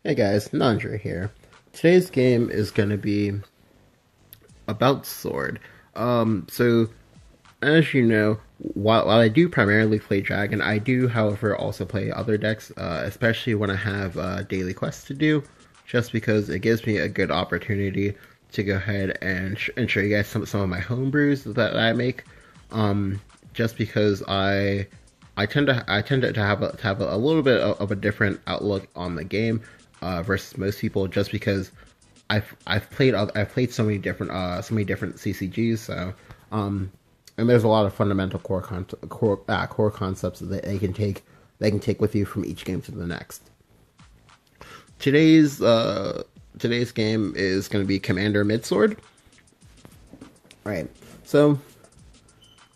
Hey guys, Nandra here. Today's game is going to be about Sword. So as you know, while I do primarily play Dragon, I do, however, also play other decks, especially when I have daily quests to do, just because it gives me a good opportunity to go ahead and, and show you guys some of my homebrews that I make. Just because I tend to have a little bit of a different outlook on the game versus most people, just because I've played so many different CCGs. So and there's a lot of fundamental core concepts that they can take with you from each game to the next. Today's today's game is going to be Commander Midsword. Right. So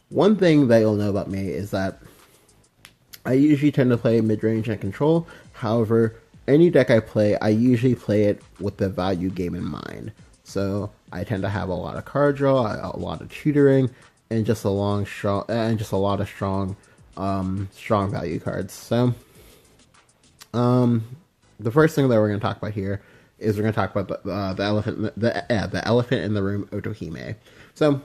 one thing that you'll know about me is that I usually tend to play mid-range and control. However, any deck I play, I usually play it with the value game in mind. So I tend to have a lot of card draw, a lot of tutoring, and just a lot of strong value cards. So, the first thing that we're going to talk about here is we're going to talk about the elephant in the room, otohime. So,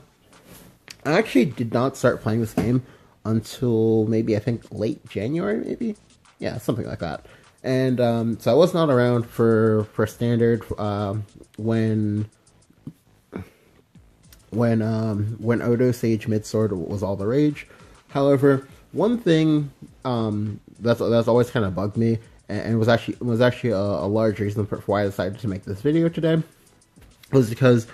I actually did not start playing this game until maybe, I think, late January, maybe? Yeah, something like that. And so I was not around for standard when Odo Sage Midsword was all the rage. However, one thing that's always kind of bugged me, and was actually a large reason for why I decided to make this video today, was because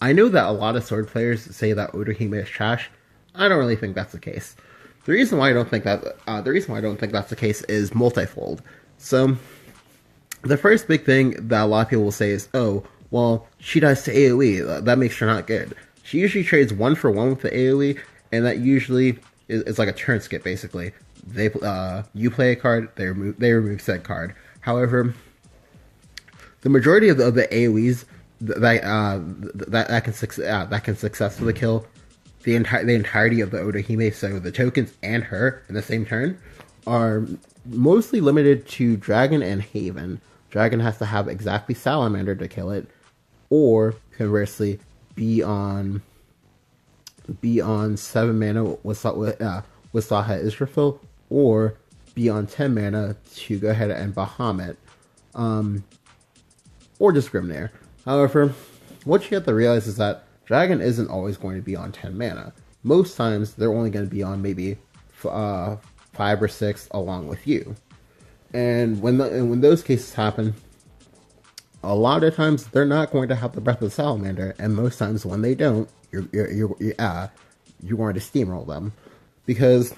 I know that a lot of Sword players say that otohime is trash. I don't really think that's the case. The reason why I don't think that's the case is multifold. So, the first big thing that a lot of people will say is, "Oh, well, she dies to AOE. That makes her not good." She usually trades 1-for-1 with the AOE, and that usually is like a turn skip. Basically, you play a card, they remove said card. However, the majority of the AOEs that can successfully kill the entirety of the otohime, so the tokens and her in the same turn, are mostly limited to Dragon and Haven. Dragon has to have exactly Salamander to kill it, or conversely, be on 7 mana with Saha Israfil, or be on 10 mana to go ahead and Bahamut, or just Grimnir. However, what you have to realize is that Dragon isn't always going to be on 10 mana. Most times, they're only going to be on maybe 5 or 6 along with you. And when those cases happen, a lot of times they're not going to have the Breath of Salamander, and most times when they don't, you're going to steamroll them, because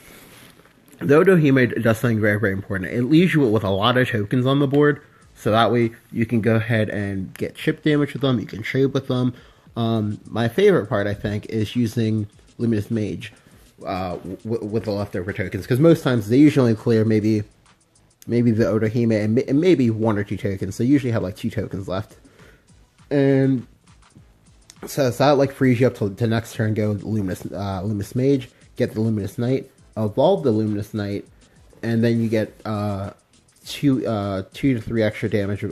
the otohime does something very, very important. It leaves you with a lot of tokens on the board, so that way you can go ahead and get chip damage with them. You can trade with them. My favorite part, I think, is using Luminous Mage with the leftover tokens, because most times they usually clear maybe the otohime and maybe 1 or 2 tokens. They usually have like 2 tokens left, and so that like frees you up to next turn go Luminous Mage, get the Luminous Knight, evolve the Luminous Knight, and then you get 2 to 3 extra damage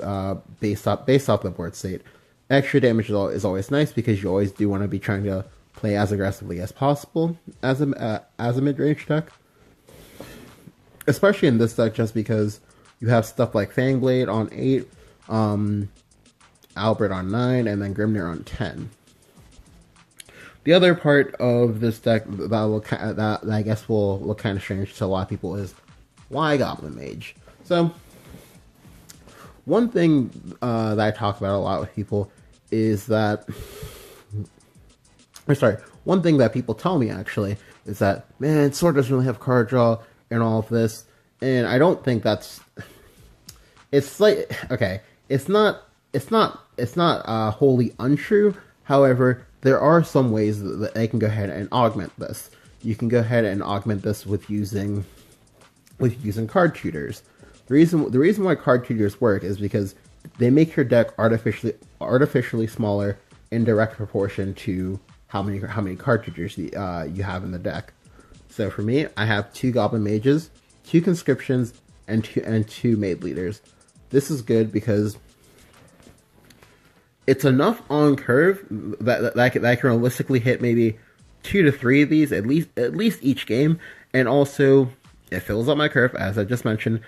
based off the board state. Extra damage is always nice, because you always do want to be trying to play as aggressively as possible as a mid-range deck, especially in this deck, just because you have stuff like Fangblade on 8, Albert on 9, and then Grimnir on 10. The other part of this deck that I guess will look kind of strange to a lot of people is why Goblin Mage. So, one thing that I talk about a lot with people is that, one thing that people tell me actually is that, man, Sword doesn't really have card draw and all of this, and I don't think that's. It's like, okay, it's not wholly untrue. However, there are some ways that they can go ahead and augment this. You can go ahead and augment this with using card tutors. The reason why card tutors work is because they make your deck artificially smaller in direct proportion to how many card tutors you have in the deck. So for me, I have 2 Goblin Mages, 2 Conscriptions, and two Maid Leaders. this is good because it's enough on curve that can realistically hit maybe 2 to 3 of these at least each game, and also it fills up my curve as I just mentioned.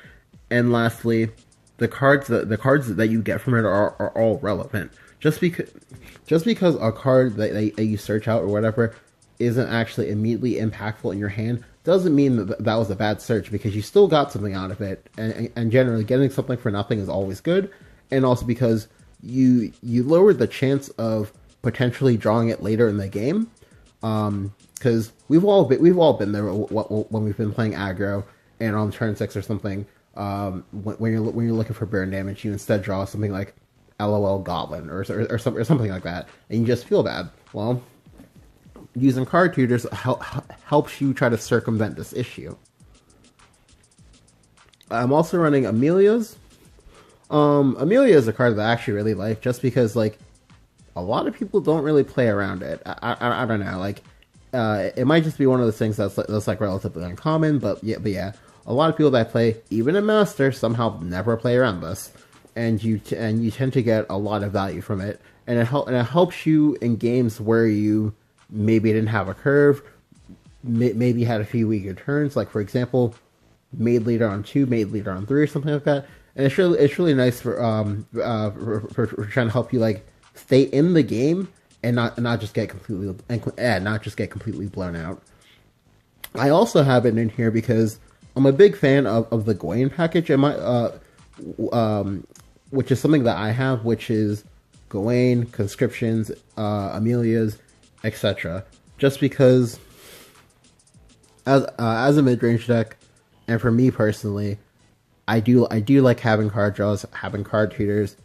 And lastly, the cards that you get from it are all relevant. Just because a card that you search out or whatever isn't actually immediately impactful in your hand doesn't mean that was a bad search, because you still got something out of it, and generally getting something for nothing is always good. And also because you lower the chance of potentially drawing it later in the game, because we've all been there when we've been playing aggro and on turn 6 or something. When you're looking for burn damage, you instead draw something like LOL Goblin or something like that, and you just feel bad. Well, using card tutors helps you try to circumvent this issue. I'm also running Amelia's. Amelia is a card that I actually really like, just because like a lot of people don't really play around it. I don't know, like it might just be one of those things that's like relatively uncommon, but yeah, a lot of people that play even a master somehow never play around this, and you tend to get a lot of value from it, and it helps you in games where you maybe didn't have a curve, maybe had a few weaker turns, like for example, made leader on 2, made leader on 3, or something like that. And it's really nice for trying to help you like stay in the game and not just get completely blown out. I also have it in here because I'm a big fan of the Gawain package, and which is something that I have, which is Gawain, conscriptions, Amelia's, etc. Just because as a mid-range deck, and for me personally, I do like having card draws, having card tutors,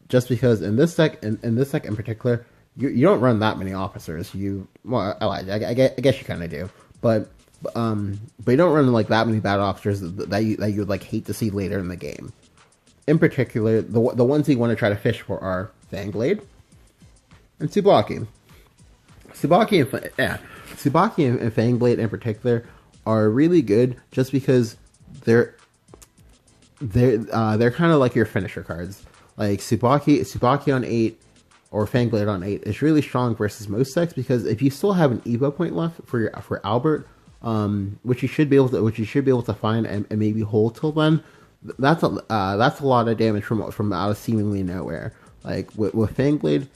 just because in this deck in particular, you don't run that many officers. I guess you kind of do, but you don't run like that many bad officers that you would like hate to see later in the game. In particular, the ones you want to try to fish for are Fangblade and Tsubaki. Tsubaki and Fangblade in particular are really good, just because they're kind of like your finisher cards. Like Tsubaki on 8 or Fangblade on 8 is really strong versus most decks, because if you still have an Evo point left for Albert, which you should be able to find and maybe hold till then, that's a lot of damage from out of seemingly nowhere. Like with Fangblade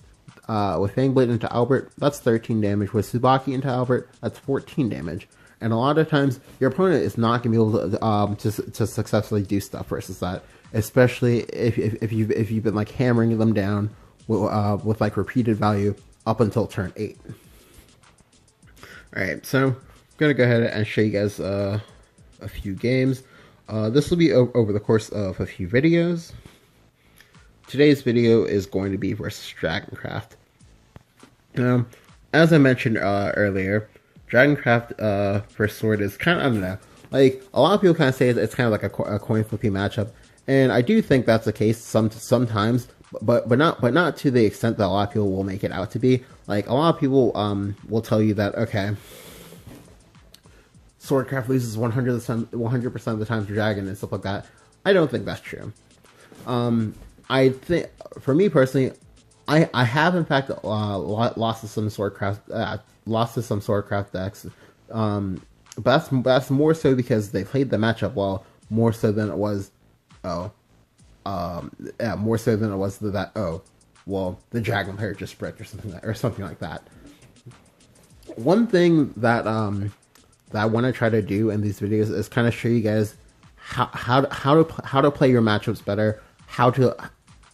into Albert, that's 13 damage. With Tsubaki into Albert, that's 14 damage. And a lot of times, your opponent is not going to be able to successfully do stuff versus that, especially if you've been like hammering them down with like repeated value up until turn 8. All right, so I'm gonna go ahead and show you guys a few games. This will be over the course of a few videos. Today's video is going to be versus Dragoncraft. As I mentioned earlier, Dragoncraft versus Sword is kind of, I don't know, like a lot of people kind of say it's kind of like a coin flipping matchup, and I do think that's the case sometimes, but not to the extent that a lot of people will make it out to be. Like a lot of people will tell you that, okay, Swordcraft loses 100% of the time to Dragon and stuff like that. I don't think that's true. I think, for me personally, I have in fact lost to some Swordcraft decks, but that's more so because they played the matchup well, more so than it was the Dragon player just spread or something like that. One thing that I want to try to do in these videos is kind of show you guys how to play your matchups better, how to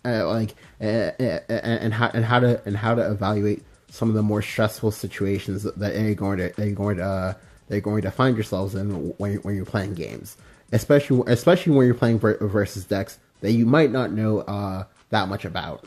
and how to evaluate some of the more stressful situations that you're going to find yourselves in when you're playing games, especially when you're playing versus decks that you might not know that much about.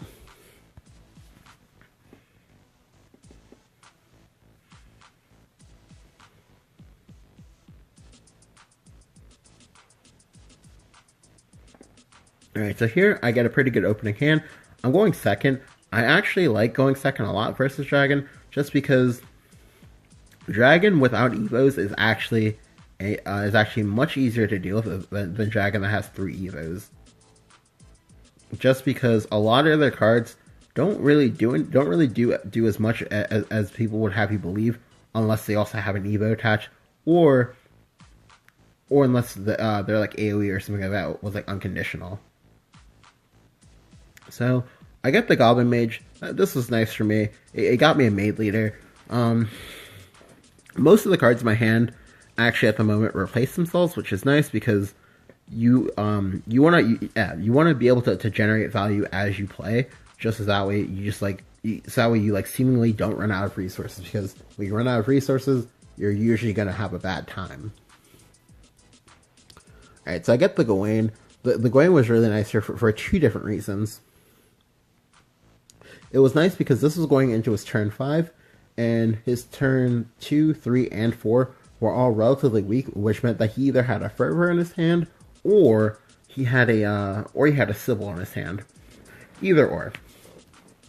Alright, so here I get a pretty good opening hand. I'm going second. I actually like going second a lot versus Dragon, just because Dragon without Evos is actually much easier to deal with than Dragon that has 3 Evos. just because a lot of their cards don't really do as much as people would have you believe, unless they also have an Evo attached, or unless they're like AoE or something like that was like unconditional. So I get the Goblin Mage. This was nice for me. It got me a Maid Leader. Most of the cards in my hand actually at the moment replace themselves, which is nice because you want to be able to generate value as you play, just as that way you just like so that way you like seemingly don't run out of resources, because when you run out of resources, you're usually gonna have a bad time. All right, so I get the Gawain. The Gawain was really nice here for two different reasons. It was nice because this was going into his turn 5, and his turn 2, 3, and 4 were all relatively weak, which meant that he either had a Fervor in his hand, or he had a Sybil in his hand. Either or.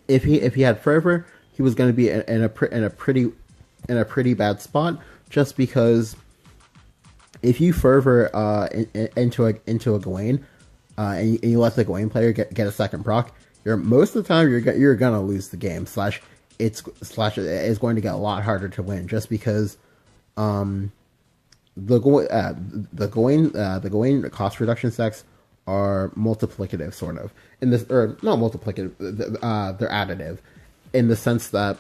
If he had Fervor, he was going to be in a pretty bad spot, just because if you Fervor into a Gawain, and you let the Gawain player get a second proc, most of the time you're gonna lose the game. It's going to get a lot harder to win, just because the Gawain cost reduction stacks are multiplicative, sort of, in this, or not multiplicative. They're additive, in the sense that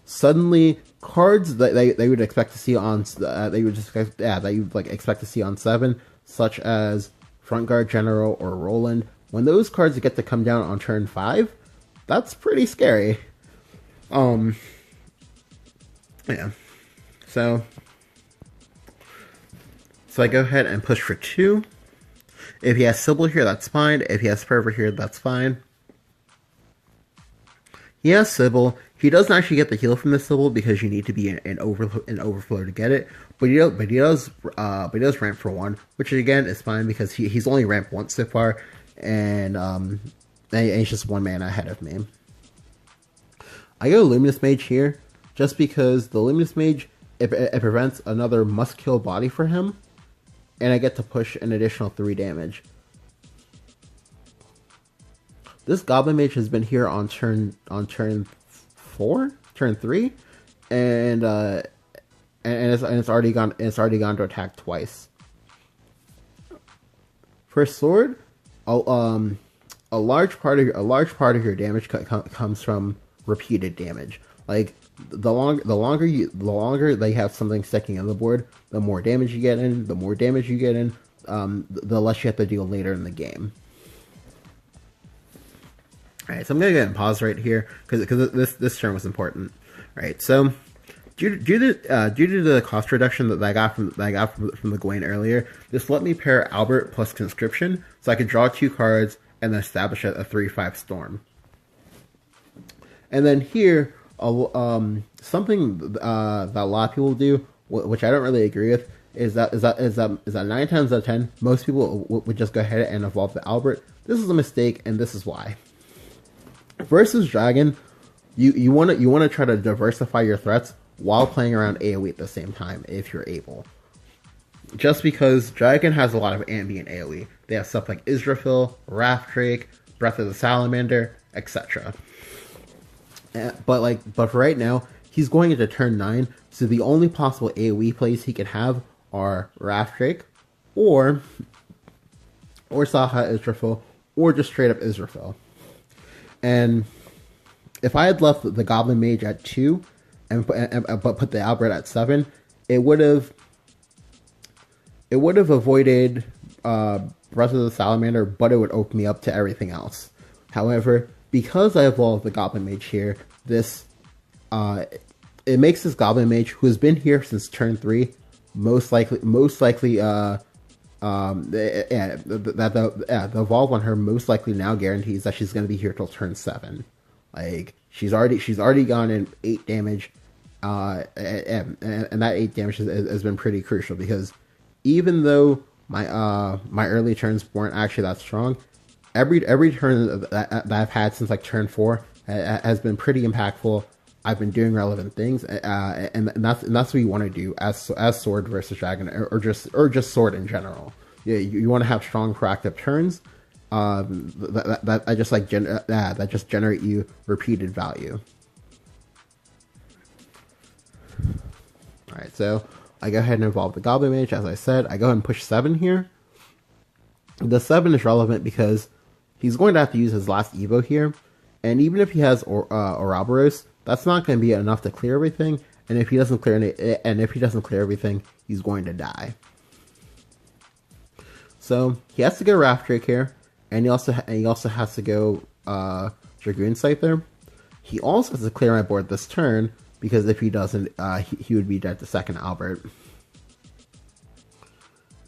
suddenly cards that they would expect to see on that you'd like expect to see on 7, such as Front Guard General or Roland. When those cards get to come down on turn 5, that's pretty scary. Yeah. So I go ahead and push for 2. If he has Sybil here, that's fine. If he has Fervor here, that's fine. He has Sybil. He doesn't actually get the heal from the Sybil because you need to be in overflow to get it. But he does ramp for 1, which again is fine because he's only ramped once so far, and he's just 1 mana ahead of me. I go Luminous Mage here just because the Luminous Mage it prevents another must kill body for him, and I get to push an additional 3 damage. This Goblin Mage has been here on turn 4, turn 3, and it's already gone to attack twice. For Sword, a large part of your damage comes from repeated damage. Like the longer they have something sticking on the board, the more damage you get in. The more damage you get in, the less you have to deal later in the game. Alright, so I'm gonna go ahead and pause right here because this turn was important. Alright, so due to the cost reduction that I got from the Gawain earlier, this let me pair Albert plus Conscription, so I could draw 2 cards and then establish a 3/5 Storm. And then here, something that a lot of people do, which I don't really agree with, is that 9 times out of 10, most people would just go ahead and evolve the Albert. This is a mistake, and this is why. Versus Dragon, you want to try to diversify your threats while playing around AoE at the same time, if you're able. Just because Dragon has a lot of ambient AoE. They have stuff like Israfil, Wrath Drake, Breath of the Salamander, etc. But for right now, he's going into turn 9, so the only possible AoE plays he could have are Wrath Drake, or Saha Israfil, or just straight up Israfil. And if I had left the Goblin Mage at 2 but put the Albert at 7, it would have avoided Breath of the Salamander, but it would open me up to everything else. However, because I evolved the Goblin Mage here, it makes this Goblin Mage, who has been here since turn 3, most likely the evolve on her most likely now guarantees that she's going to be here till turn 7. Like she's already gone in 8 damage, and that 8 damage has been pretty crucial, because even though my early turns weren't actually that strong, every turn that I've had since like turn 4 has been pretty impactful. I've been doing relevant things, and that's what you want to do as Sword versus Dragon, or just Sword in general. You want to have strong proactive turns, that just like that just generate you repeated value. All right, so I go ahead and evolve the Goblin Mage. As I said, I go ahead and push 7 here. The 7 is relevant because he's going to have to use his last Evo here, and even if he has Ouroboros, that's not going to be enough to clear everything. And if he doesn't clear everything, he's going to die. So he has to go Raft Drake here, and he also has to go Dragoon Scyther. He also has to clear my board this turn, because if he doesn't, he would be dead to second Albert.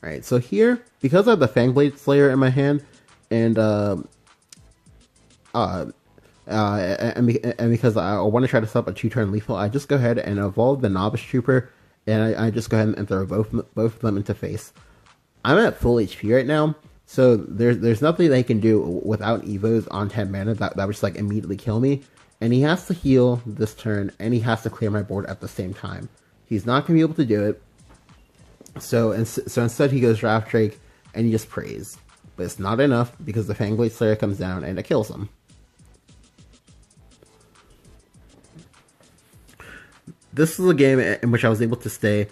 Alright, so here, because I have the Fangblade Slayer in my hand, and because I want to try to set up a 2-turn lethal, I just go ahead and evolve the Novice Trooper, and I just go ahead and throw both of them into face. I'm at full HP right now, so there's nothing they can do without Evos on 10 mana that would just like immediately kill me. And he has to heal this turn, and he has to clear my board at the same time. He's not going to be able to do it. So instead he goes Raft Drake, and he just prays. But it's not enough, because the Fangblade Slayer comes down, and it kills him. This is a game in which I was able to stay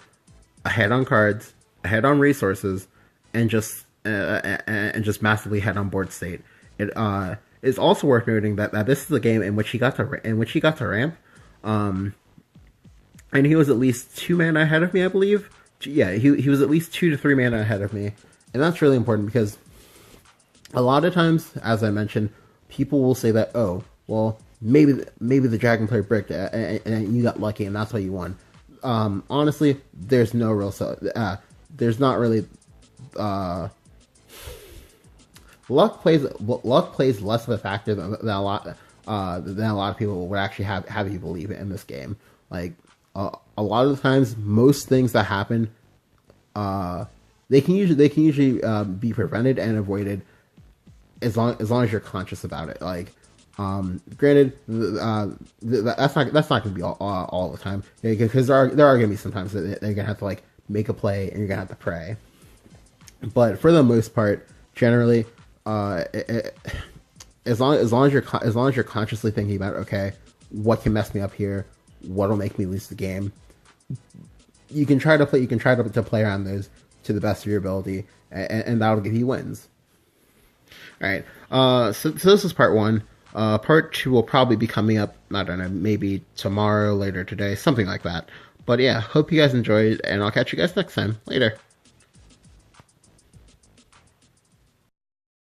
ahead on cards, ahead on resources, and just massively ahead on board state. It's also worth noting that this is a game in which he got to ramp, and he was at least 2 mana ahead of me, I believe. Yeah, he was at least 2 to 3 mana ahead of me, and that's really important because a lot of times, as I mentioned, people will say that, oh, well, maybe the Dragon player bricked and you got lucky and that's why you won. Honestly, there's no real there's not really luck plays less of a factor than a lot of people would actually have you believe in this game. Like a lot of the times, most things that happen, they can usually be prevented and avoided as long as you're conscious about it. Like, granted, that's not going to be all the time, because there are going to be sometimes that they're going to have to like make a play and you're going to have to pray. But for the most part, generally, as long as you're consciously thinking about, okay, what can mess me up here, what'll make me lose the game, you can try to play around those to the best of your ability, and that'll give you wins. All right, so this is part 1. Part 2 will probably be coming up, I don't know, maybe tomorrow, later today, something like that. But yeah, hope you guys enjoyed, and I'll catch you guys next time. Later.